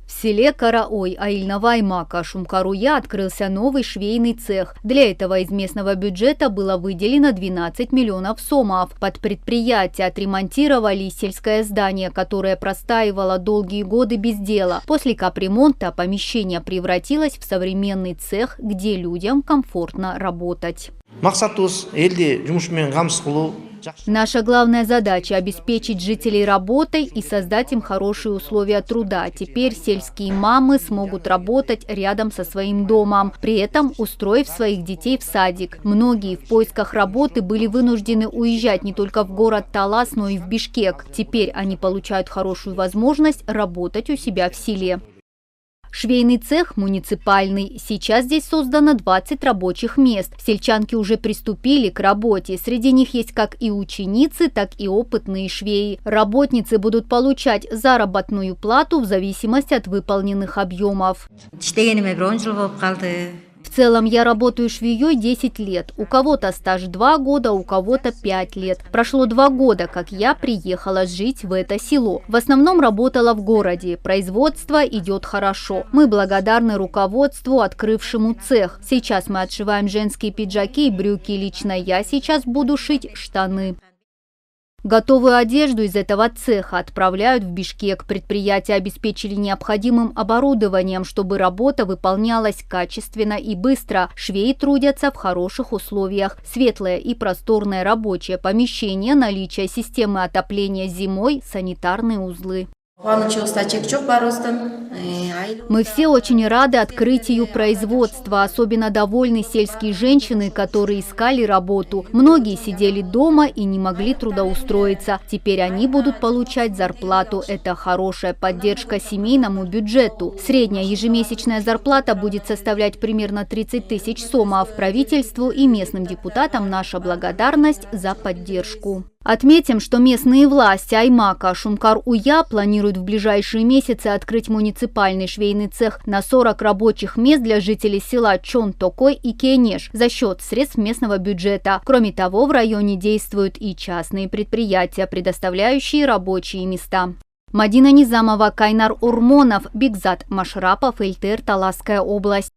В селе Караой Аильного аймака Шумкаруя открылся новый швейный цех. Для этого из местного бюджета было выделено 12 миллионов сомов. Под предприятие отремонтировали сельское здание, которое простаивало долгие годы без дела. После капремонта помещение превратилось в современный цех, где людям комфортно работать. Наша главная задача – обеспечить жителей работой и создать им хорошие условия труда. Теперь сельские мамы смогут работать рядом со своим домом, при этом устроив своих детей в садик. Многие в поисках работы были вынуждены уезжать не только в город Талас, но и в Бишкек. Теперь они получают хорошую возможность работать у себя в селе. Швейный цех муниципальный. Сейчас здесь создано 20 рабочих мест. Сельчанки уже приступили к работе. Среди них есть как и ученицы, так и опытные швеи. Работницы будут получать заработную плату в зависимости от выполненных объемов. В целом я работаю швеей 10 лет. У кого-то стаж 2 года, у кого-то 5 лет. Прошло 2 года, как я приехала жить в это село. В основном работала в городе. Производство идет хорошо. Мы благодарны руководству, открывшему цех. Сейчас мы отшиваем женские пиджаки и брюки. Лично я сейчас буду шить штаны. Готовую одежду из этого цеха отправляют в Бишкек. Предприятия обеспечили необходимым оборудованием, чтобы работа выполнялась качественно и быстро. Швеи трудятся в хороших условиях. Светлое и просторное рабочее помещение, наличие системы отопления зимой, санитарные узлы. Мы все очень рады открытию производства, особенно довольны сельские женщины, которые искали работу. Многие сидели дома и не могли трудоустроиться. Теперь они будут получать зарплату. Это хорошая поддержка семейному бюджету. Средняя ежемесячная зарплата будет составлять примерно 30 тысяч сомов. Правительству и местным депутатам наша благодарность за поддержку. Отметим, что местные власти аймака Шумкар-Уя планируют в ближайшие месяцы открыть муниципальный швейный цех на 40 рабочих мест для жителей села Чон-Токой и Кенеш за счет средств местного бюджета. Кроме того, в районе действуют и частные предприятия, предоставляющие рабочие места. Мадина Низамова, Кайнар Урмонов, Бигзат Машрапов, Эльтер, Таласская область.